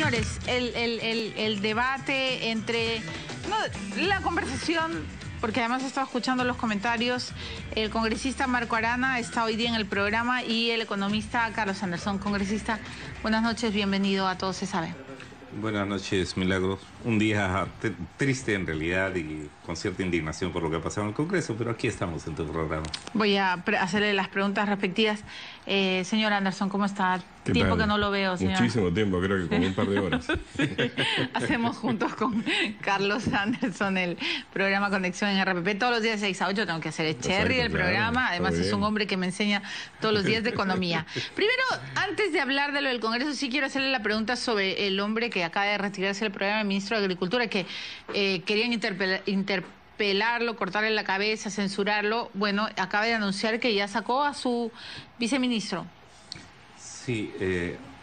Señores, el debate entre... la conversación, porque además he estado escuchando los comentarios, el congresista Marco Arana está hoy día en el programa y el economista Carlos Anderson. Congresista, buenas noches, bienvenido a Todo se sabe. Buenas noches, Milagros. Un día triste en realidad y con cierta indignación por lo que ha pasado en el Congreso, pero aquí estamos en tu programa. Voy a hacerle las preguntas respectivas. Señor Anderson, ¿cómo está? Tiempo que no lo veo, señor. Muchísimo tiempo, creo que como un par de horas. Sí. Hacemos juntos con Carlos Anderson el programa Conexión en RPP. Todos los días de 6 a 8 tengo que hacer el cherry del programa. Además es un hombre que me enseña todos los días de economía. Primero, antes de hablar de lo del Congreso, sí quiero hacerle la pregunta sobre el hombre que acaba de retirarse del programa, el ministro de Agricultura, que querían interpelarlo, cortarle la cabeza, censurarlo. Bueno, acaba de anunciar que ya sacó a su viceministro. Sí,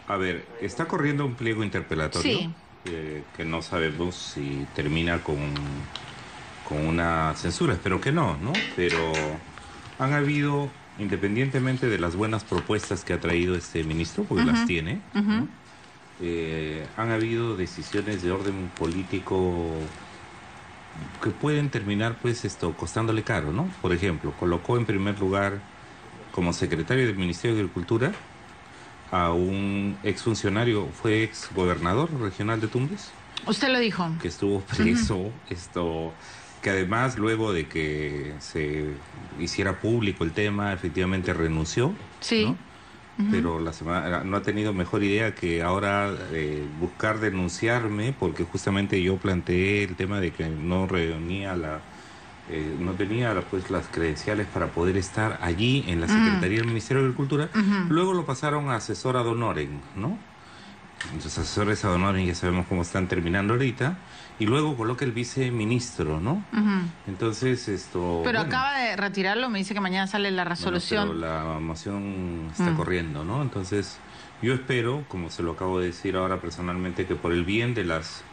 a ver, está corriendo un pliego interpelatorio, sí, que no sabemos si termina con una censura, espero que no, ¿no? Pero han habido, independientemente de las buenas propuestas que ha traído este ministro, porque las tiene, ¿no? Han habido decisiones de orden político que pueden terminar pues costándole caro, ¿no? Por ejemplo, colocó en primer lugar como secretario del Ministerio de Agricultura a un exfuncionario, fue exgobernador regional de Tumbes. Usted lo dijo. Que estuvo preso, que además luego de que se hiciera público el tema, efectivamente renunció. Sí. ¿no? Pero no ha tenido mejor idea que ahora buscar denunciarme, porque justamente yo planteé el tema de que no reunía no tenía pues las credenciales para poder estar allí en la Secretaría del Ministerio de Agricultura. Luego lo pasaron a asesor ad honorem, ¿no? Los asesores ad honorem ya sabemos cómo están terminando ahorita. Y luego coloca el viceministro, ¿no? Entonces Pero bueno, acaba de retirarlo, me dice que mañana sale la resolución. Bueno, pero la moción está corriendo, ¿no? Entonces yo espero, como se lo acabo de decir ahora personalmente, que por el bien de las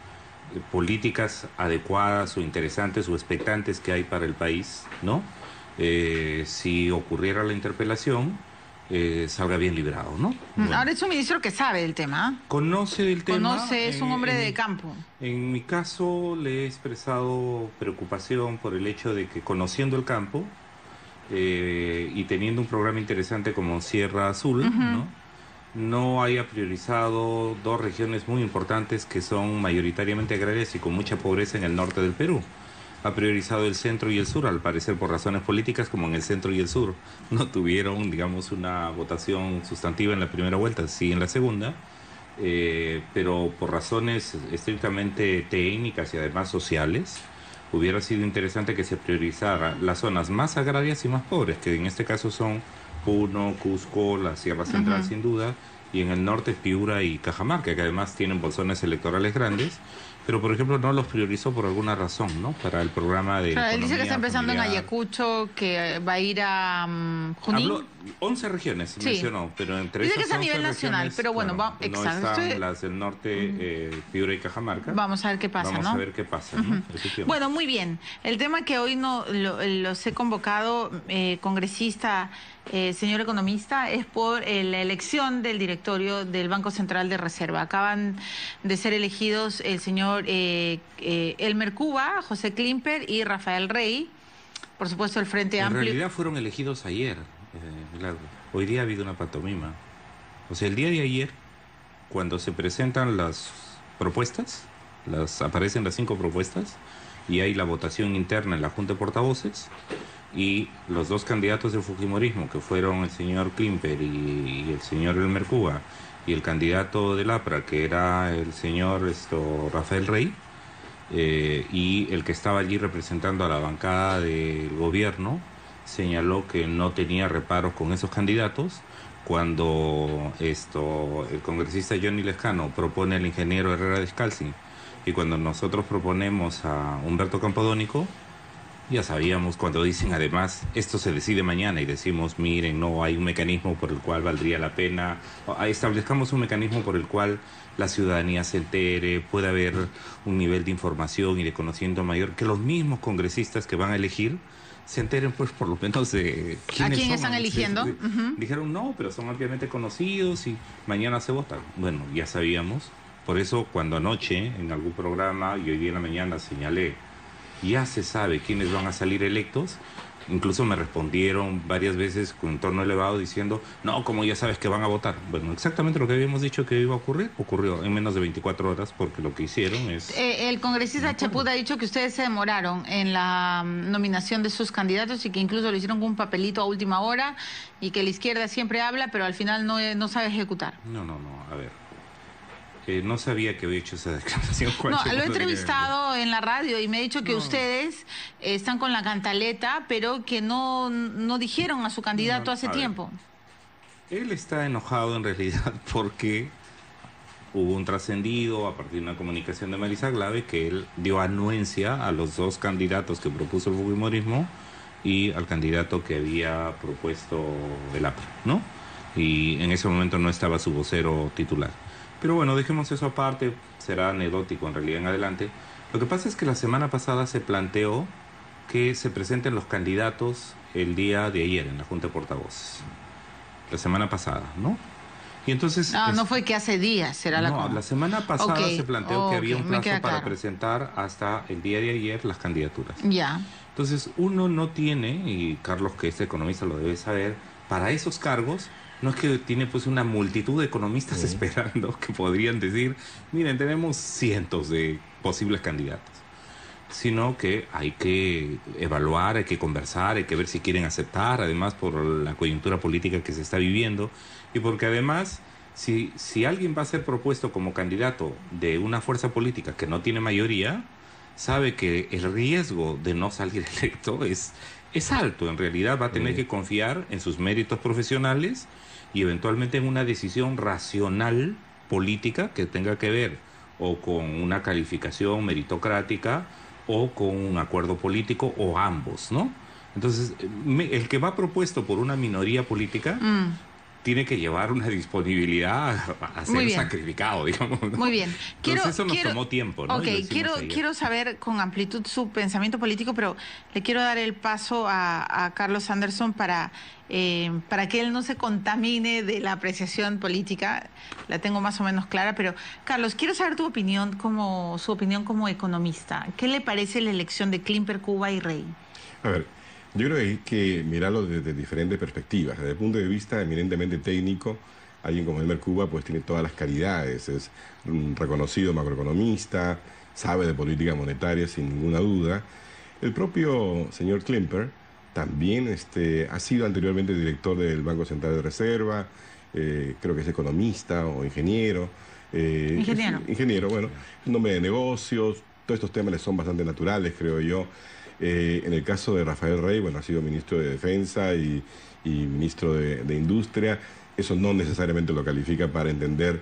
políticas adecuadas o interesantes o expectantes que hay para el país, ¿no? Si ocurriera la interpelación, salga bien librado, ¿no? Bueno. Ahora es un ministro que sabe del tema. Conoce del tema. Conoce, es un hombre de campo. En mi caso le he expresado preocupación por el hecho de que conociendo el campo y teniendo un programa interesante como Sierra Azul, no haya priorizado dos regiones muy importantes que son mayoritariamente agrarias y con mucha pobreza en el norte del Perú. Ha priorizado el centro y el sur, al parecer por razones políticas, como en el centro y el sur no tuvieron, digamos, una votación sustantiva en la primera vuelta, sí en la segunda, pero por razones estrictamente técnicas y además sociales, hubiera sido interesante que se priorizara las zonas más agrarias y más pobres, que en este caso son Puno, Cusco, la Sierra Central sin duda, y en el norte Piura y Cajamarca, que además tienen bolsones electorales grandes, pero por ejemplo no los priorizó por alguna razón, ¿no? Para el programa de él dice que está empezando familiar. En Ayacucho, que va a ir a Junín. Habló 11 regiones, mencionó, pero entre dice esas que es a nivel nacional, pero bueno, no están las del norte, Piura y Cajamarca. Vamos a ver qué pasa, Vamos a ver qué pasa, ¿no? Bueno, muy bien. El tema que hoy los he convocado, congresista, señor economista, es por la elección del directorio del Banco Central de Reserva. Acaban de ser elegidos el señor Elmer Cuba, José Klimper y Rafael Rey, por supuesto el Frente Amplio. En realidad fueron elegidos ayer, Milagro. Hoy día ha habido una pantomima. O sea, el día de ayer, cuando se presentan las propuestas, aparecen las 5 propuestas y hay la votación interna en la Junta de Portavoces, y los dos candidatos del fujimorismo, que fueron el señor Klimper y el señor Elmer Cuba, y el candidato del APRA, que era el señor Rafael Rey, y el que estaba allí representando a la bancada del gobierno, señaló que no tenía reparos con esos candidatos. Cuando el congresista Johnny Lescano propone al ingeniero Herrera Descalzi, y cuando nosotros proponemos a Humberto Campodónico, ya sabíamos, cuando dicen además esto se decide mañana y decimos miren, no hay un mecanismo por el cual valdría la pena, establezcamos un mecanismo por el cual la ciudadanía se entere, pueda haber un nivel de información y de conocimiento mayor, que los mismos congresistas que van a elegir se enteren pues por lo menos de quiénes ¿a quién están eligiendo? Dijeron no, pero son ampliamente conocidos y mañana se votan. Bueno, ya sabíamos Por eso cuando anoche en algún programa y hoy día en la mañana señalé, ya se sabe quiénes van a salir electos, incluso me respondieron varias veces con un tono elevado diciendo, no, como ya sabes que van a votar. Bueno, exactamente lo que habíamos dicho que iba a ocurrir, ocurrió en menos de 24 horas, porque lo que hicieron es... El congresista Chaput ha dicho que ustedes se demoraron en la nominación de sus candidatos y que incluso lo hicieron con un papelito a última hora y que la izquierda siempre habla, pero al final no sabe ejecutar. No, a ver. No sabía que había hecho esa declaración. No, lo he entrevistado en la radio y me ha dicho que ustedes están con la cantaleta, pero que no dijeron a su candidato hace tiempo. Él está enojado en realidad porque hubo un trascendido a partir de una comunicación de Marisa Glave que él dio anuencia a los dos candidatos que propuso el fujimorismo y al candidato que había propuesto el APRA, ¿no? Y en ese momento no estaba su vocero titular. Pero bueno, dejemos eso aparte, será anecdótico en realidad en adelante. Lo que pasa es que la semana pasada se planteó que se presenten los candidatos el día de ayer en la Junta de Portavoces. La semana pasada, ¿no? Y entonces... no fue que hace días, será la... No, la semana pasada se planteó que había un plazo para claro. presentar hasta el día de ayer las candidaturas. Ya. Entonces uno no tiene, y Carlos que es economista lo debe saber, para esos cargos... No es que tiene pues una multitud de economistas esperando que podrían decir, miren, tenemos cientos de posibles candidatos, sino que hay que evaluar, hay que conversar, hay que ver si quieren aceptar, además por la coyuntura política que se está viviendo y porque además si alguien va a ser propuesto como candidato de una fuerza política que no tiene mayoría, sabe que el riesgo de no salir electo es alto. En realidad va a tener que confiar en sus méritos profesionales y eventualmente en una decisión racional política que tenga que ver o con una calificación meritocrática o con un acuerdo político o ambos, ¿no? Entonces, el que va propuesto por una minoría política tiene que llevar una disponibilidad a ser sacrificado, digamos, ¿no? Muy bien. Entonces eso nos tomó tiempo, ¿no? Ok, quiero saber con amplitud su pensamiento político, pero le quiero dar el paso a Carlos Anderson para que él no se contamine de la apreciación política. La tengo más o menos clara, pero Carlos, quiero saber su opinión como economista. ¿Qué le parece la elección de Klimper, Cuba y Rey? A ver, yo creo que hay que mirarlo desde diferentes perspectivas. Desde el punto de vista eminentemente técnico, alguien como Elmer Cuba pues tiene todas las calidades, es un reconocido macroeconomista, sabe de política monetaria sin ninguna duda. El propio señor Klimper también ha sido anteriormente director del Banco Central de Reserva, creo que es economista o ingeniero. Ingeniero, bueno, es un hombre de negocios, todos estos temas le son bastante naturales, creo yo. En el caso de Rafael Rey, bueno, ha sido ministro de Defensa y ministro de Industria. Eso no necesariamente lo califica para entender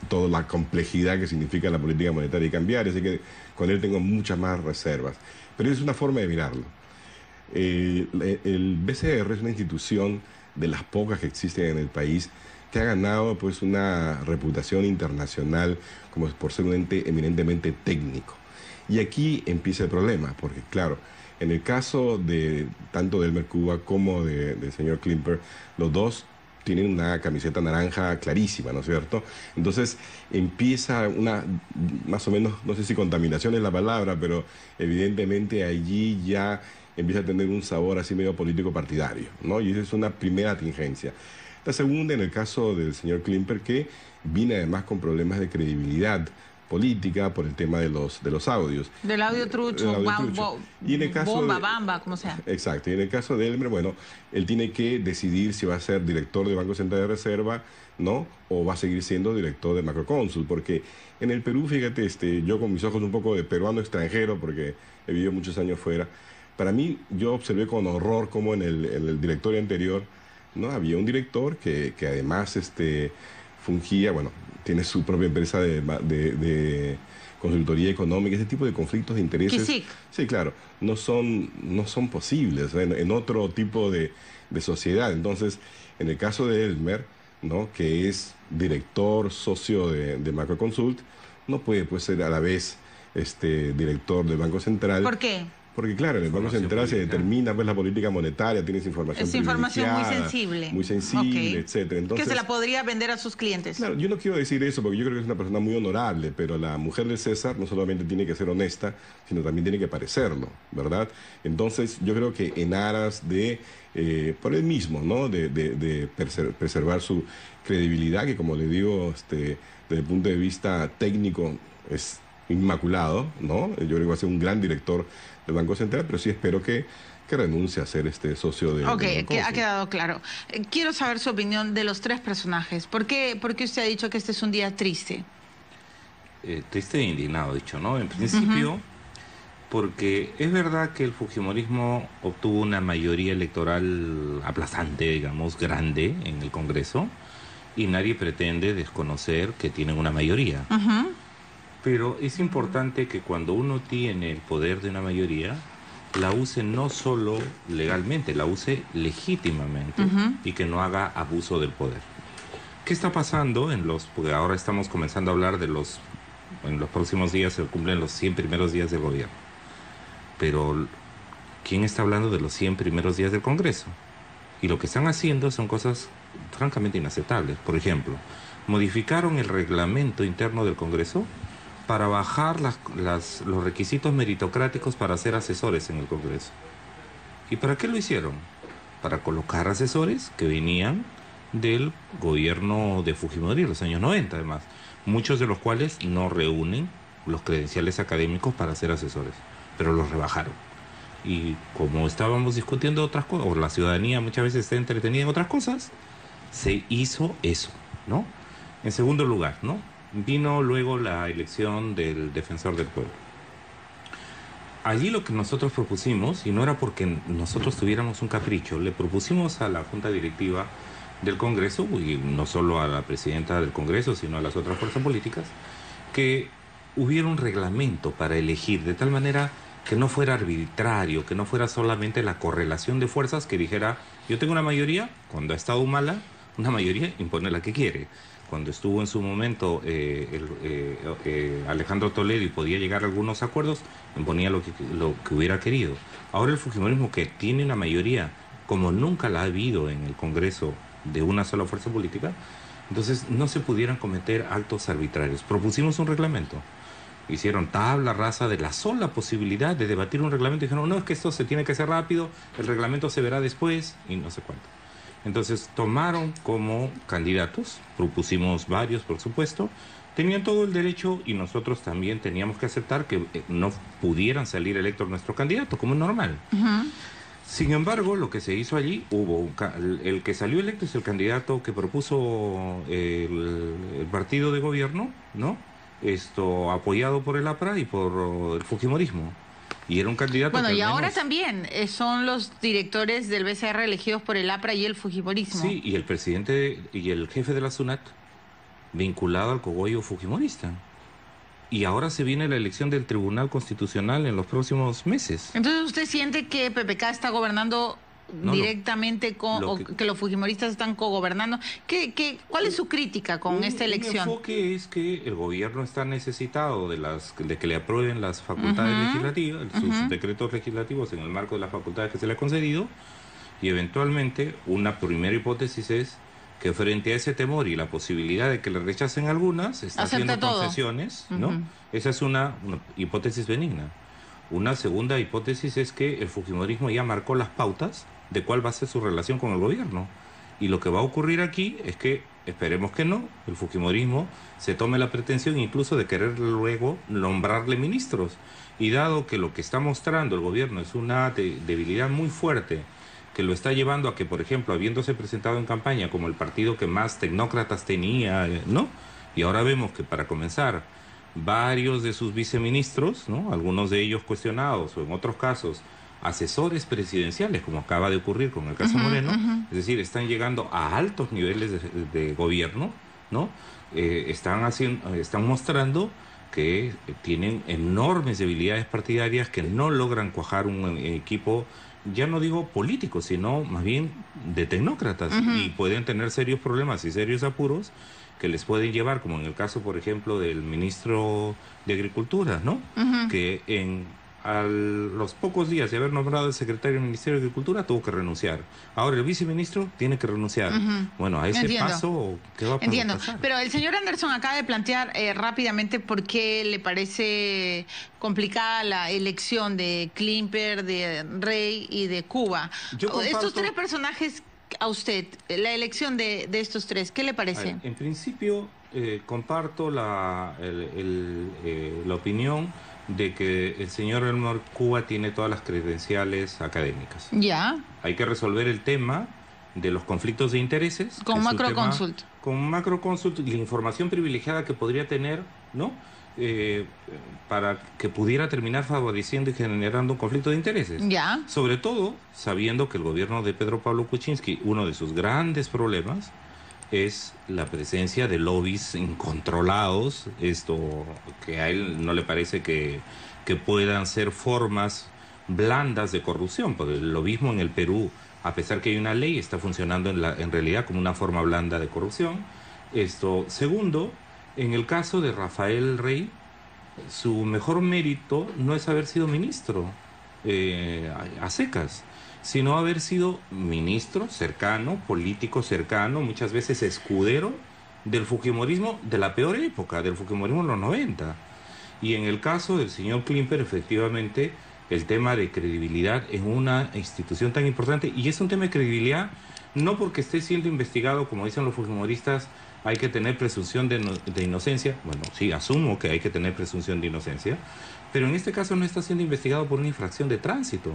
toda la complejidad que significa la política monetaria y cambiaria, así que con él tengo muchas más reservas. Pero es una forma de mirarlo. El BCR es una institución de las pocas que existen en el país que ha ganado pues una reputación internacional como por ser un ente eminentemente técnico. Y aquí empieza el problema, porque claro, en el caso de tanto de Elmer Cuba como del señor Klimper, los dos tienen una camiseta naranja clarísima, ¿no es cierto? Entonces empieza una, más o menos, no sé si contaminación es la palabra, pero evidentemente allí ya empieza a tener un sabor así medio político partidario, ¿no? Y esa es una primera tingencia. La segunda, en el caso del señor Klimper, que viene además con problemas de credibilidad política por el tema de los audios. Del audio trucho, y en el caso bamba, como sea. Exacto, y en el caso de Elmer, bueno, él tiene que decidir si va a ser director del Banco Central de Reserva, ¿no? O va a seguir siendo director de Macrocónsul, porque en el Perú, fíjate, yo con mis ojos un poco de peruano extranjero, porque he vivido muchos años fuera, para mí, yo observé con horror cómo en el directorio anterior, ¿no? Había un director que además fungía, bueno, tiene su propia empresa de consultoría económica, ese tipo de conflictos de intereses. Sí, claro, no son posibles en otro tipo de sociedad. Entonces, en el caso de Elmer, ¿no? Que es director, socio de Macroconsult, no puede pues, ser a la vez director del Banco Central. ¿Por qué? Porque claro, en el Banco Central se determina pues la política monetaria, tienes información es información muy sensible. Muy sensible, etcétera. Entonces, que se la podría vender a sus clientes. Claro, yo no quiero decir eso porque yo creo que es una persona muy honorable, pero la mujer de César no solamente tiene que ser honesta, sino también tiene que parecerlo, ¿verdad? Entonces, yo creo que en aras de, por él mismo, ¿no? De preservar su credibilidad, que como le digo, desde el punto de vista técnico es inmaculado, ¿no? Yo creo que va a ser un gran director del Banco Central, pero sí espero que renuncie a ser socio de... Ok, que ha quedado claro. Quiero saber su opinión de los tres personajes. ¿Por qué usted ha dicho que este es un día triste? Triste e indignado, dicho, ¿no? En principio, porque es verdad que el fujimorismo obtuvo una mayoría electoral aplastante, digamos, grande en el Congreso, y nadie pretende desconocer que tienen una mayoría. Pero es importante que cuando uno tiene el poder de una mayoría, la use no solo legalmente, la use legítimamente y que no haga abuso del poder. ¿Qué está pasando porque ahora estamos comenzando a hablar en los próximos días se cumplen los 100 primeros días del gobierno? Pero ¿quién está hablando de los 100 primeros días del Congreso? Y lo que están haciendo son cosas francamente inaceptables. Por ejemplo, modificaron el reglamento interno del Congreso para bajar los requisitos meritocráticos para ser asesores en el Congreso. ¿Y para qué lo hicieron? Para colocar asesores que venían del gobierno de Fujimori en los años 90, además, muchos de los cuales no reúnen los credenciales académicos para ser asesores, pero los rebajaron. Y como estábamos discutiendo otras cosas, o la ciudadanía muchas veces está entretenida en otras cosas, se hizo eso, ¿no? En segundo lugar, ¿no? Vino luego la elección del defensor del pueblo. Allí lo que nosotros propusimos, y no era porque nosotros tuviéramos un capricho, le propusimos a la Junta Directiva del Congreso, y no solo a la presidenta del Congreso, sino a las otras fuerzas políticas, que hubiera un reglamento para elegir, de tal manera que no fuera arbitrario, que no fuera solamente la correlación de fuerzas que dijera, yo tengo una mayoría, cuando ha estado mala, una mayoría impone la que quiere. Cuando estuvo en su momento Alejandro Toledo y podía llegar a algunos acuerdos, imponía lo que hubiera querido. Ahora el fujimorismo, que tiene una mayoría como nunca la ha habido en el Congreso de una sola fuerza política, entonces no se pudieran cometer actos arbitrarios. Propusimos un reglamento. Hicieron tabla rasa de la sola posibilidad de debatir un reglamento y dijeron, no, es que esto se tiene que hacer rápido, el reglamento se verá después y no sé cuánto. Entonces tomaron como candidatos, propusimos varios por supuesto, tenían todo el derecho y nosotros también teníamos que aceptar que no pudieran salir electos nuestro candidato, como es normal. Sin embargo, lo que se hizo allí, el que salió electo es el candidato que propuso el partido de gobierno, ¿no? Apoyado por el APRA y por el fujimorismo. Y era un candidato. Bueno, y ahora menos... también son los directores del BCR elegidos por el APRA y el fujimorismo. Sí, y el presidente y el jefe de la SUNAT vinculado al cogollo fujimorista. Y ahora se viene la elección del Tribunal Constitucional en los próximos meses. Entonces, ¿usted siente que PPK está gobernando directamente que los fujimoristas están cogobernando? ¿Cuál es su crítica con esta elección? Mi enfoque es que el gobierno está necesitado de que le aprueben las facultades legislativas, sus decretos legislativos en el marco de las facultades que se le ha concedido, y eventualmente una primera hipótesis es que frente a ese temor y la posibilidad de que le rechacen algunas, está haciendo concesiones, ¿no? Esa es una hipótesis benigna. Una segunda hipótesis es que el fujimorismo ya marcó las pautas de cuál va a ser su relación con el gobierno. Y lo que va a ocurrir aquí es que, esperemos que no, el fujimorismo se tome la pretensión incluso de querer luego nombrarle ministros. Y dado que lo que está mostrando el gobierno es una debilidad muy fuerte, que lo está llevando a que, por ejemplo, habiéndose presentado en campaña como el partido que más tecnócratas tenía, ¿no? Y ahora vemos que, para comenzar, varios de sus viceministros, ¿no? Algunos de ellos cuestionados, o en otros casos asesores presidenciales, como acaba de ocurrir con el caso Moreno, es decir, están llegando a altos niveles de gobierno, ¿no? Están mostrando que tienen enormes debilidades partidarias, que no logran cuajar un equipo, ya no digo político, sino más bien de tecnócratas, y pueden tener serios problemas y serios apuros que les pueden llevar, como en el caso, por ejemplo, del ministro de Agricultura, ¿no? Que en a los pocos días de haber nombrado el secretario del Ministerio de Agricultura, tuvo que renunciar. Ahora el viceministro tiene que renunciar. Bueno, a ese paso, ¿qué va a pasar? Pero el señor Anderson acaba de plantear rápidamente por qué le parece complicada la elección de Klimper, de Rey y de Cuba. Estos tres personajes, a usted, la elección de estos tres, ¿qué le parece? En principio, comparto la opinión de que el señor Elmer Cuba tiene todas las credenciales académicas. Ya. Hay que resolver el tema de los conflictos de intereses. Con Macroconsult. Con Macroconsult y la información privilegiada que podría tener, ¿no? Para que pudiera terminar favoreciendo y generando un conflicto de intereses. Ya. Sobre todo, sabiendo que el gobierno de Pedro Pablo Kuczynski, uno de sus grandes problemas es la presencia de lobbies incontrolados, esto que a él no le parece que puedan ser formas blandas de corrupción, porque el lobismo en el Perú, a pesar que hay una ley, está funcionando en realidad como una forma blanda de corrupción. Segundo, en el caso de Rafael Rey, su mejor mérito no es haber sido ministro a secas, sino haber sido ministro cercano, político cercano, muchas veces escudero del fujimorismo de la peor época, del fujimorismo en los 90. Y en el caso del señor Klimper, efectivamente, el tema de credibilidad en una institución tan importante, y es un tema de credibilidad no porque esté siendo investigado, como dicen los fujimoristas, hay que tener presunción de inocencia. Bueno, sí, asumo que hay que tener presunción de inocencia, pero en este caso no está siendo investigado por una infracción de tránsito.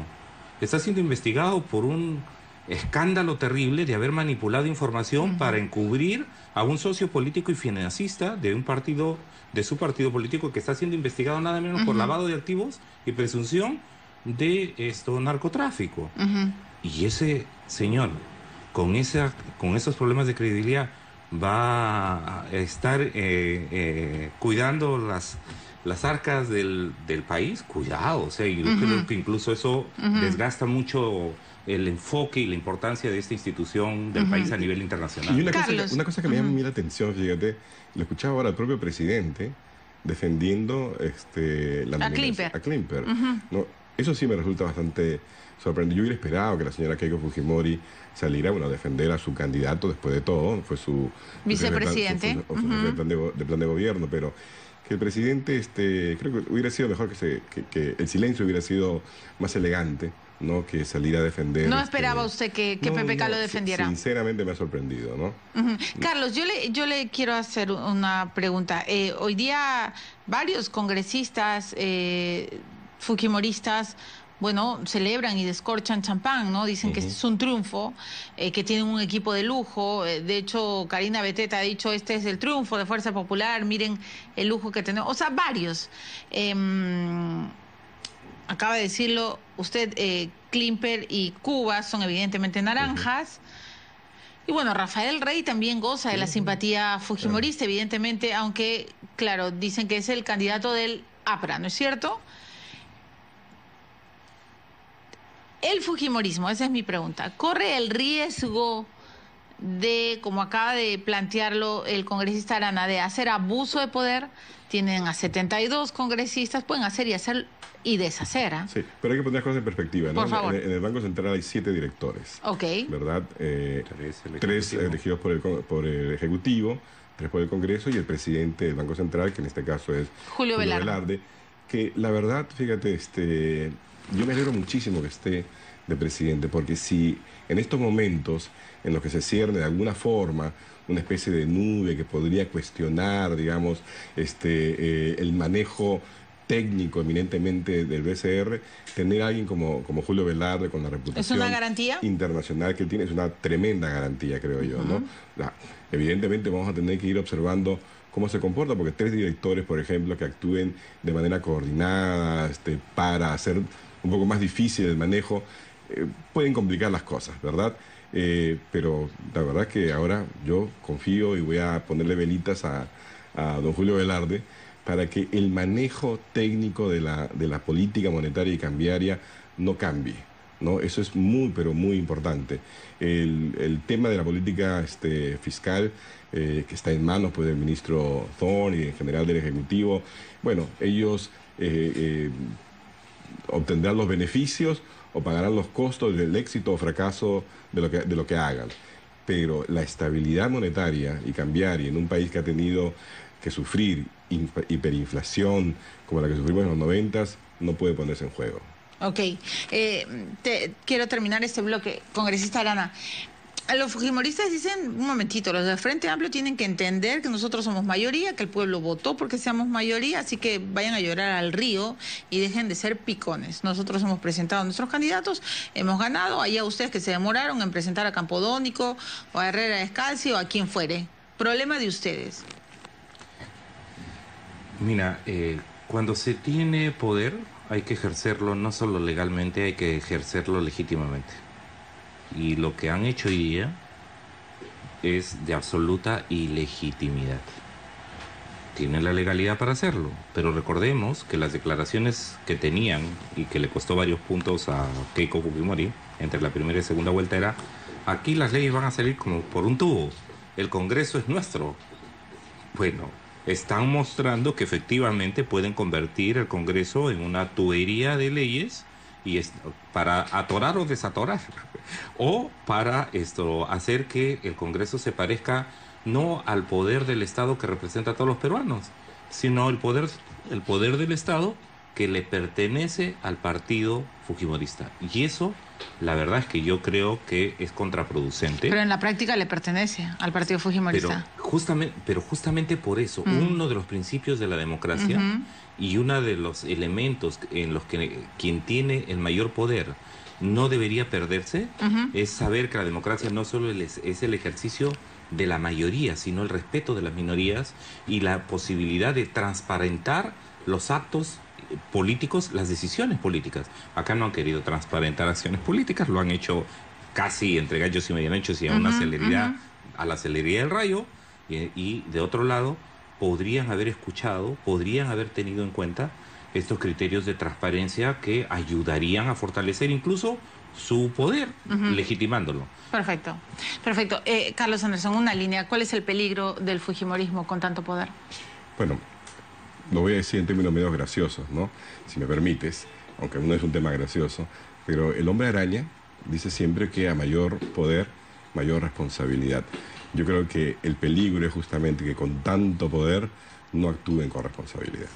Está siendo investigado por un escándalo terrible de haber manipulado información para encubrir a un socio político y financista de un partido, de su partido político, que está siendo investigado nada menos por lavado de activos y presunción de narcotráfico. Y ese señor, con esos problemas de credibilidad, va a estar cuidando las arcas del país. Cuidado, o sea, yo creo que incluso eso desgasta mucho el enfoque y la importancia de esta institución del país a nivel internacional. Y una cosa que me llama la atención, fíjate, lo escuchaba ahora el propio presidente defendiendo a Klimper. ¿No? Eso sí me resulta bastante sorprendente. Yo hubiera esperado que la señora Keiko Fujimori saliera a defender a su candidato después de todo, fue su vicepresidente, su de plan de gobierno, pero que el presidente, creo que hubiera sido mejor que el silencio hubiera sido más elegante, ¿no? Que salir a defender. ¿No esperaba usted que PPK lo defendiera? Sinceramente me ha sorprendido, ¿no? Carlos, yo le quiero hacer una pregunta. Hoy día varios congresistas fujimoristas, bueno, celebran y descorchan champán, ¿no? Dicen que es un triunfo, que tienen un equipo de lujo. De hecho, Karina Beteta ha dicho, este es el triunfo de Fuerza Popular, miren el lujo que tenemos. O sea, varios. Acaba de decirlo usted, Klimper y Cuba son evidentemente naranjas. Y bueno, Rafael Rey también goza de la simpatía fujimorista, evidentemente, aunque, claro, dicen que es el candidato del APRA, ¿no es cierto? El fujimorismo, esa es mi pregunta, ¿corre el riesgo de, como acaba de plantearlo el congresista Arana, de hacer abuso de poder? Tienen a 72 congresistas, pueden hacer y deshacer. Sí, pero hay que poner las cosas en perspectiva, ¿no? Por favor. En el Banco Central hay 7 directores. Ok. ¿Verdad? 3 elegidos por el Ejecutivo, 3 por el Congreso y el presidente del Banco Central, que en este caso es Julio Velarde. Que la verdad, fíjate, yo me alegro muchísimo que esté de presidente, porque si en estos momentos en los que se cierne de alguna forma una especie de nube que podría cuestionar, digamos, el manejo técnico eminentemente del BCR, tener a alguien como Julio Velarde, con la reputación ¿Es una garantía internacional que tiene, es una tremenda garantía, creo yo, ¿no? Evidentemente vamos a tener que ir observando cómo se comporta, porque 3 directores, por ejemplo, que actúen de manera coordinada para hacer un poco más difícil el manejo, pueden complicar las cosas, ¿verdad? Pero la verdad es que ahora yo confío y voy a ponerle velitas a don Julio Velarde para que el manejo técnico de la política monetaria y cambiaria no cambie, ¿no? Eso es muy, pero muy importante. El tema de la política fiscal, que está en manos pues, del ministro Thorne y en general del Ejecutivo, bueno, ellos obtendrán los beneficios o pagarán los costos del éxito o fracaso de lo que hagan. Pero la estabilidad monetaria y cambiaria en un país que ha tenido que sufrir hiperinflación como la que sufrimos en los 90s no puede ponerse en juego. Ok. Quiero terminar este bloque. Congresista Arana, los fujimoristas dicen, un momentito, los del Frente Amplio tienen que entender que nosotros somos mayoría, que el pueblo votó porque seamos mayoría, así que vayan a llorar al río y dejen de ser picones. Nosotros hemos presentado a nuestros candidatos, hemos ganado, allá ustedes que se demoraron en presentar a Campodónico o a Herrera Descalzi o a quien fuere. Problema de ustedes. Mira, cuando se tiene poder hay que ejercerlo no solo legalmente, hay que ejercerlo legítimamente. Y lo que han hecho hoy día es de absoluta ilegitimidad. Tienen la legalidad para hacerlo, pero recordemos que las declaraciones que tenían y que le costó varios puntos a Keiko Fujimori entre la primera y segunda vuelta era: aquí las leyes van a salir como por un tubo, el Congreso es nuestro. Bueno, están mostrando que efectivamente pueden convertir el Congreso en una tubería de leyes y para atorar o desatorar, o para hacer que el Congreso se parezca no al poder del Estado que representa a todos los peruanos, sino el poder del Estado que le pertenece al partido fujimorista. Y eso, la verdad es que yo creo que es contraproducente. Pero en la práctica le pertenece al partido fujimorista. Pero justamente por eso, uno de los principios de la democracia y uno de los elementos en los que quien tiene el mayor poder no debería perderse es saber que la democracia no solo es el ejercicio de la mayoría, sino el respeto de las minorías y la posibilidad de transparentar los actos políticos, las decisiones políticas. Acá no han querido transparentar acciones políticas, lo han hecho casi entre gallos y medianoches y a una celeridad, a la celeridad del rayo, y de otro lado podrían haber escuchado, podrían haber tenido en cuenta estos criterios de transparencia que ayudarían a fortalecer incluso su poder, legitimándolo. Perfecto, perfecto. Carlos Anderson, una línea. ¿Cuál es el peligro del fujimorismo con tanto poder? Bueno, lo voy a decir en términos medio graciosos, ¿no? Si me permites, aunque no es un tema gracioso, pero el hombre araña dice siempre que a mayor poder, mayor responsabilidad. Yo creo que el peligro es justamente que con tanto poder no actúen con responsabilidad.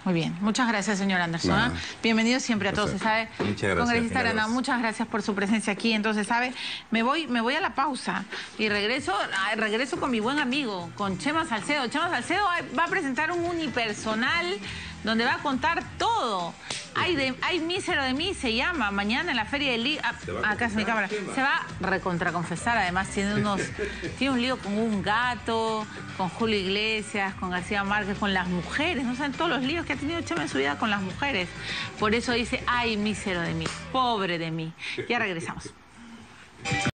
Muy bien, muchas gracias, señor Anderson. Bienvenido siempre a todos, se sabe. Muchas gracias. Congresista Arana, muchas gracias por su presencia aquí. Entonces, sabe, me voy a la pausa y regreso con mi buen amigo, con Chema Salcedo. Chema Salcedo va a presentar un unipersonal donde va a contar todo. Hay mísero de mí, se llama, mañana en la Feria del Libro. Acá es mi cámara. Se va a recontraconfesar, además tiene un lío con un gato, con Julio Iglesias, con García Márquez, con las mujeres. No saben todos los líos que ha tenido Chema en su vida con las mujeres. Por eso dice, ay, mísero de mí, pobre de mí. Ya regresamos.